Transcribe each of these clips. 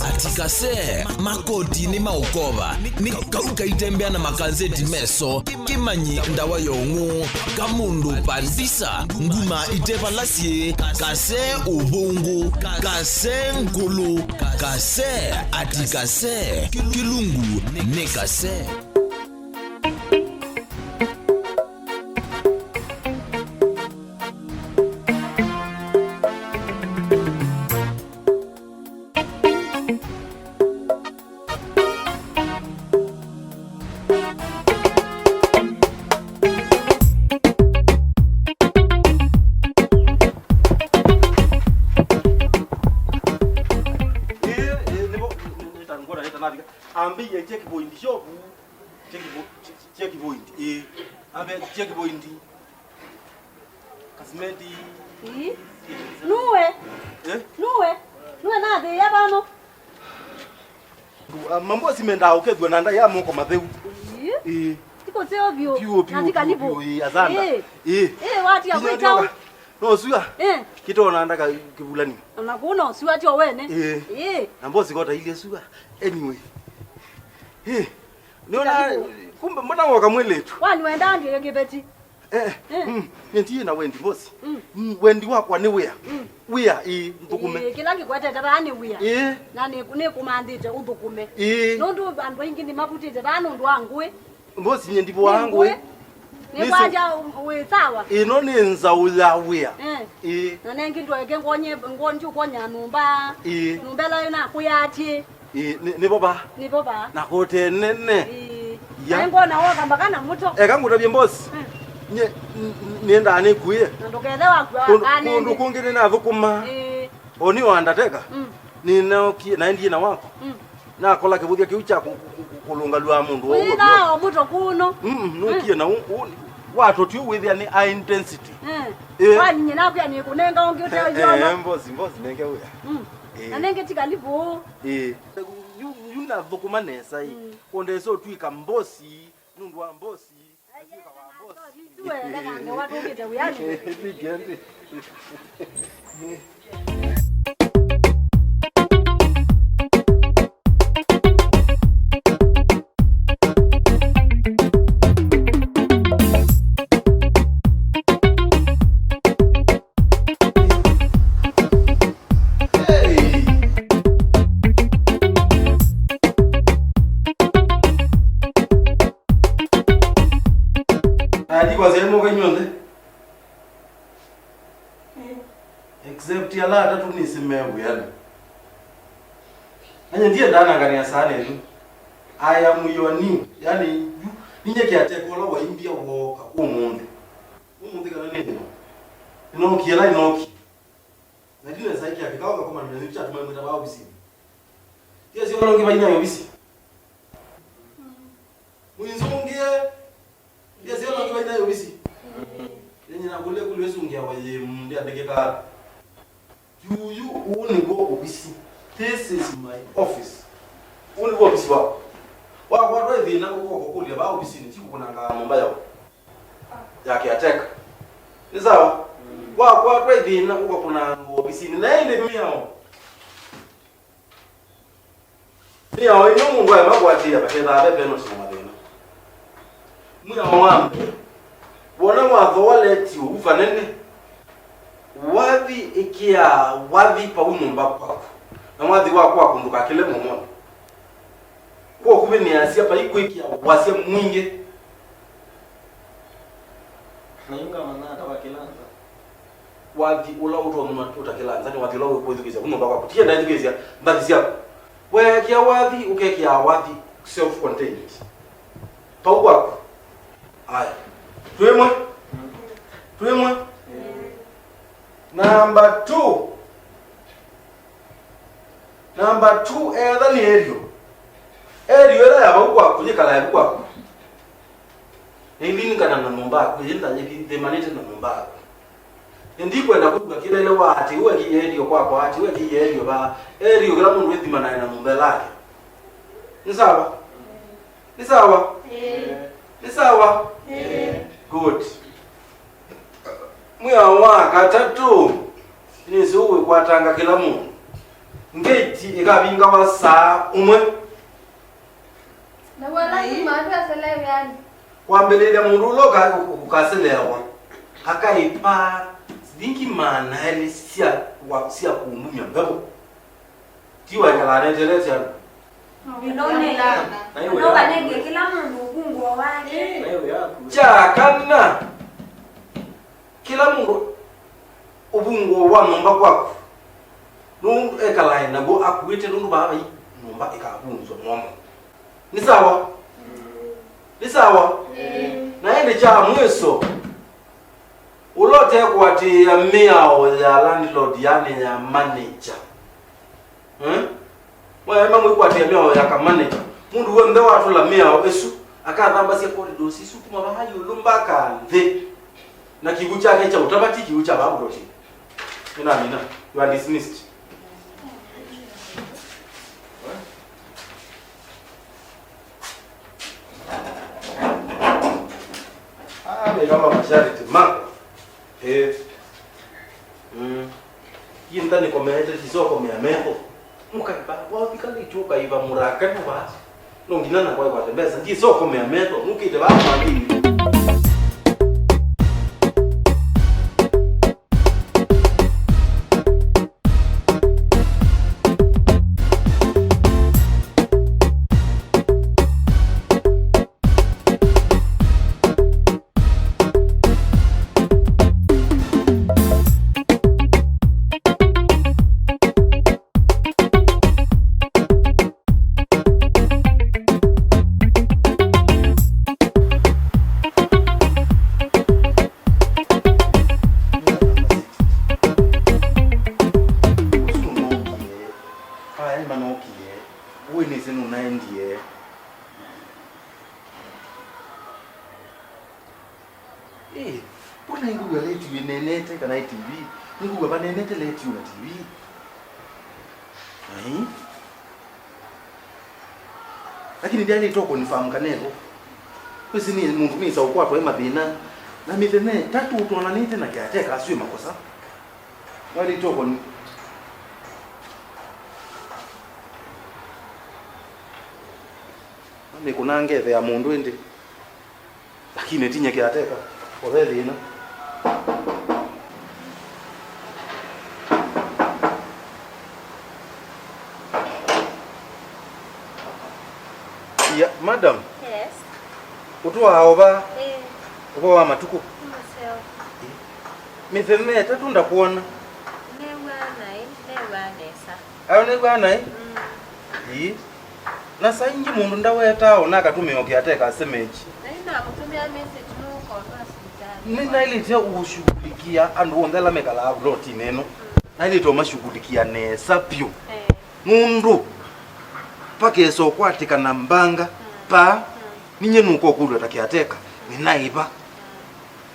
Atikase makoti ni maukoba ni kauka itembea na makanzeti meso kimanyi ndawa yongu kamundu pandisa nguma itepalasie kase ubungu kase nkulu kase atikase kilungu ne kase. Ambi ye check point shop check point ambe check point kasmeti nuwe na de ya bano mambo simenda ukethwa nanda ya moko matheu tiko te obio natika libo azanda wati akwita no suya kito nanda kibulani unakuona suya ti owene nambo sikota ile suya anyway niona kumbe mbona wakamweletu wani wenda ndio yegebeti ntiye na wendi bosi wendi wakwa ni wea wea ndukume kila ngikwete tabani wea nani kune kumandite undukume nondu bantu ingini maputite bano ndo wangwe bosi nye ndipo wangwe ni kwaja wesawa ino ni nzauya wea na nengi ndo yeke ngonje ukonya numba numbela yona kuyati ni boba na kote nene ya ngona woka mbakana muto kangutabye bosi nye nienda ani kuye ndokelewa kwa ane kundu kungine na thukuma oni wandateka ni na ndiye na wako na kola kibuthia kiucha kulunga lwa mundu wo na muto kuno no kie na watu tu with ni high intensity kwani nyina kwa ni kunenga onge uteyo mbozi nenge uya anenge tikalivo yuna thukuma nesa konde so twika mbosi nundu wa mbosi kwa zemo kanyonde except ya la tatu ni simevu yani anya ndiye ndana ngani sana hizo I am your new yani ninye kiateko la waimbia woka umunde kana nini no kiela inoki na dile saiki akikawa kama ndio chat mwe mtaba au bisi kia sio longi baina yo bisi muinzongie ndia sio longi baina yo bisi yenye na kule kulwesungia waye mndi adekeka you uni go obisi this is my office uni go obisi wa drive na uko kulia ba obisi ni chiku kunanga momba yao yake ateka ni sawa wa drive na uko kuna obisi na ile miao ino mungu ya magwatia bakenda bebe no sima dena muya wambe bona watho waleti ufanene wathi ikia wathi pa unyumba kwako na wathi wako kunduka kile momoni kwa kube ni asia pa iko ikia wasia mwingi na yunga manata wakilanza wathi ula uto utakilanza ni wathi lawe kwa hizo unyumba kwako tia ndani gezia mbazi yako wewe kia wathi ukekia wathi self contained pa kwako haya Tuemwe? Number 2. Either ni Erio. Erio era yaba kwa kujikala yaba kwa. Ndini kana na nomba kuyenda yiki demanete na nomba. Ndi kwenda kuduka kile ile wati uwe ki Erio kwa ati uwe ki Erio ba Erio kila mundu wethi mana na nomba lake. Ni sawa? Ni sawa? Ni sawa? Good. Mwa 3 Inezi uwe kwatanga kila mundu. Ngeti ikabinga wasa umwe. Na wala matu aselewe yani. Kwambelele mundu uloka ukaselewa. Akaipa dinki mana ele sia kuumumya ngabo. Tiwa kala netelete. Ndoba nenge kila mundu ukungu wake. Nayo yako. Chakana. Kila mundu ubungu wa nomba kwako. Nundu ekala nabo akuite nundu baba yi nomba ekabunzo mwomo. Ni sawa? Ni sawa? Naende cha mweso. Ulote kwati ya miao ya landlord yani ya manager. Mwa kwati ya miao ya manager. Mundu wembe watu la miao esu akathamba sia corridor sisu kuma bahayi ulumbaka the. Na kibu chake cha utabati kibu cha babu roshi. Nina. You are dismissed. Kama masharti mako yinda ni komete sisoko mya meho mukaiba wapikali chuka iva muraka no basi nongina na kwa tembeza ngisoko mya meho mukite ba mali. Puna ingu ya leti yenenete kana TV. Ingu ya banenete leti una TV. Lakini ndiye toko nifahamu kanero. Kwesi ni mundu misa ukwatwa emathina. Na mithene tatu utona nite na kiateka asiwe makosa. Wali toko ni Ame kuna ngethe ya mundu ndi. Lakini tinye kiateka. Thina. Yeah, madam. Yes. Utua haoba. Uko wa matuku. Maseo. Mitheme tatu ndakuona. Newa nesa. Ayo negwa nai? Na saingi mundu ndaweta ona katumio kiateka semeji. Na kutumia message nuko basi. Nina ilete ushughulikia andu ondela mekala abloti neno. Na ilete omashughulikia nesa pyo. Mundu pakeso kwatika na mbanga pa ninye nuko kulwa takiateka ninaiba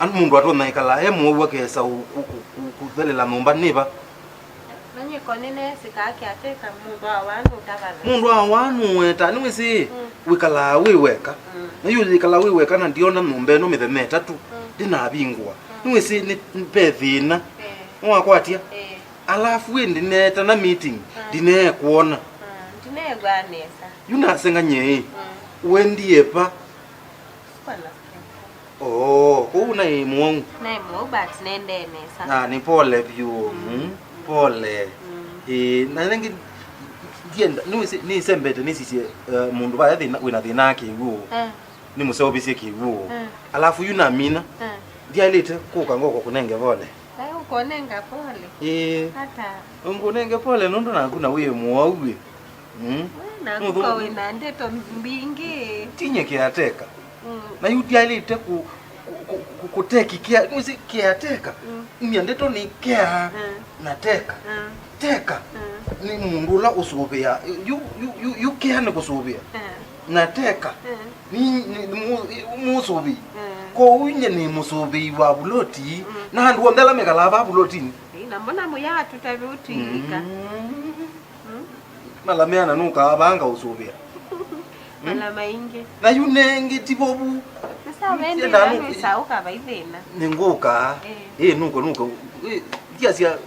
anu mundu atona ikala hemu wakesa kuthelela nomba niba Nanye konene sikake ateka mundu awanu weta niwisi wikala wiweka na yuli kala wiweka na ndiona nombe no mitheme tatu dina bingwa niwisi ni pethina wakwatia alafu wendi neta na meeting dine kuona Negwa nesa. Yuna senga nye. Wendi epa. Oh, kuna imuongo. Na imuongo but nende nesa. Ni pole view. Pole. Na nengi dienda ni sembete ni sisi mundu ba yathi wina thina kiwu. Ni musobisi kiwu. Alafu yuna mina. Dia lete kuka ngoko kunenge pole. Ayo konenga pole. Hata. Ngonenge pole nondo na kuna wiye muauwe. Na kuka wina ndeto mbingi tinye kiateka na yuti alite kuteki kia nusi kiateka mya ndeto ni kia na teka ni mundu la usubia you kia na kusubia na teka ni musubi ko unye ni musubi wa buloti na ndu ondela megala ba buloti na mbona moya tutabiutika Malameana nuka abanga usubia. Malama inge. Na yunenge tibobu. Sasa wende na sauka baithena. Ninguka. Nuko. Kiasia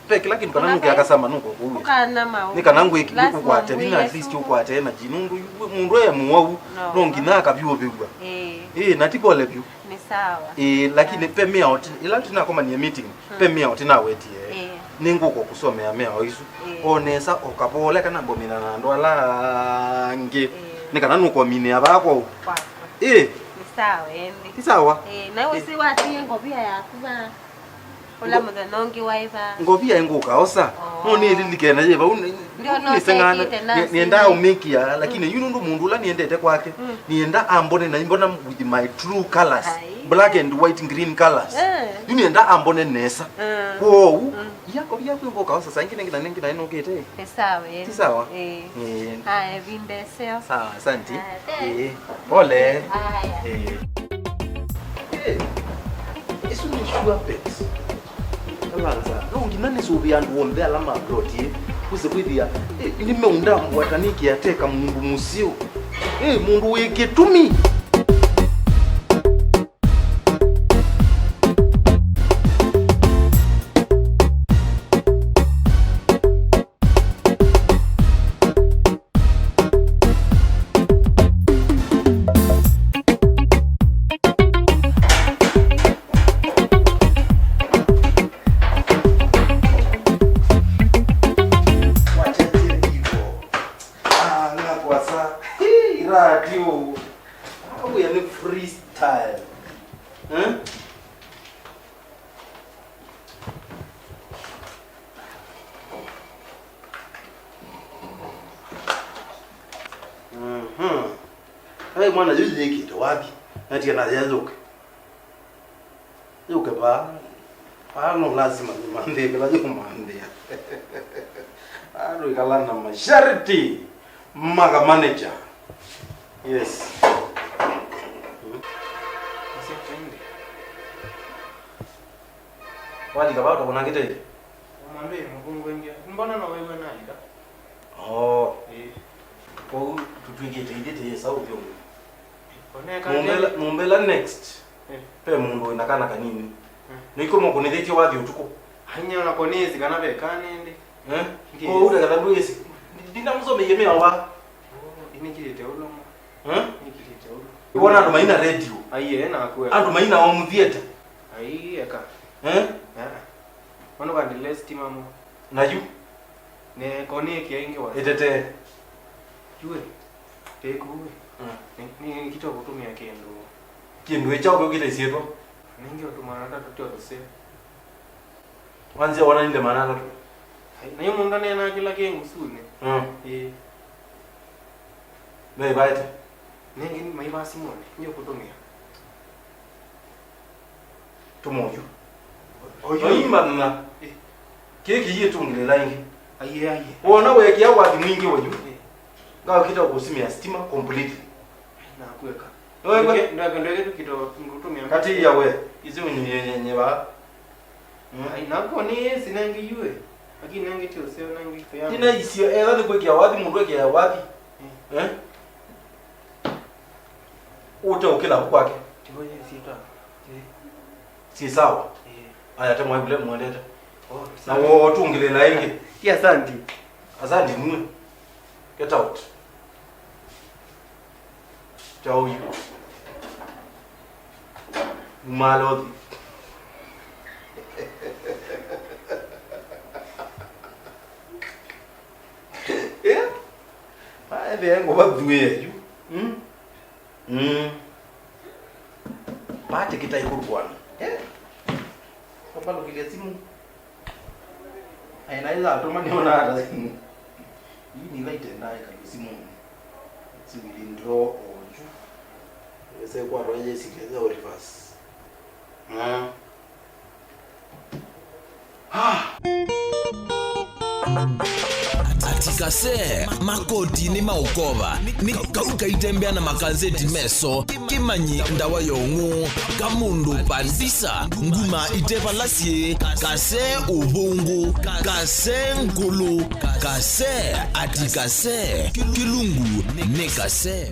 pe kila kintu kana nuke akasama nuko kuwe Ukana mau. nikanangu ikiku kwate nina at least ukwate na jinundu mundu ya muwau nongina akabyo bigwa natipo lebyo ni sawa lakini pe mia oti ila tina koma ni meeting pe mia oti na weti ninguko kusomea mea oisu onesa okapola kana mbomina na ndo alange nikana nuko mine abako ni sawa endi ni sawa na wewe si wati ngobia yakuba ola mudhanongi waiva ngobia nguka osa noni lilikena je ba unisengana nienda umikia lakini yunundu mundu la niendete kwake nienda ambone na mbona with my true colors black and white green colors nienda ambone nesa wow yako nguka osa sangine ngina inokete ni sawa ni sawa haya vindeseo sawa asante pole eso ni sure bet Lanza, no nginane sobiyandu wombe alama ploti kuze kwithia nimeunda mwataniki yateka mundu musio mundu wikitumi radio au ya ni freestyle Hey mwana juzi kitu wapi ati anajazuka yuke ba no lazima ni mande bila jumande aro ikalana masharti maga manager yes wali kabato kuna kite mwambie mkungu wengi mbona na wewe nani da ko tutwige tinde sauti yo oneka mumbela next pe mundu inakana kanini niko mo kunetheti wathi utuko hanya na konezi kana be kanende ko ura kana ndwesi ndina musome yeme wa inikirite ulo nikirite ulo ibona ndo maina radio aiye na akwe andu maina wa mu theater aiye ka Mano kandi less timamu na yu ne koni kiainge wa etete yue tekuwe ni kitu kutumia kindu echao kile sieto ningi otumana tatu tose wanze wana ninde manana tu na yo munda ne na kila kengu sune ne baite ningi mai basi mone nyo kutumia tumoju oyimanna keki yetu ngilelaingi aiye wona weki ya wadi mwingi waju ngawa kita kusimia stima completely na kuweka wewe ndio kitu ngutumia kati ya we izi unyenye ba na koni sinangi yue lakini nangi tio sio nangi faya tina isio ela de kweki ya wadi mundu weki ya wadi uta ukila kwake tiboje sita si sawa aya temwa ibule mwendeta na wote ungilela ingi kia asante mwe get out chao you malodi ai vengo badueju pate kita ikurwana Kapalo kile simu. Ainaiza atomani ona hata simu. Hii ni light ndaye kali simu. Simu indro oju. Ese kwa roje sikeza o reverse. atikase makoti ni maukova ni kauka itembea na makanzeti meso kimanyi ndawa yongu kamundu pandisa nguma itepa lasie kase ubungu kase nkulu kase atikase kilungu nekase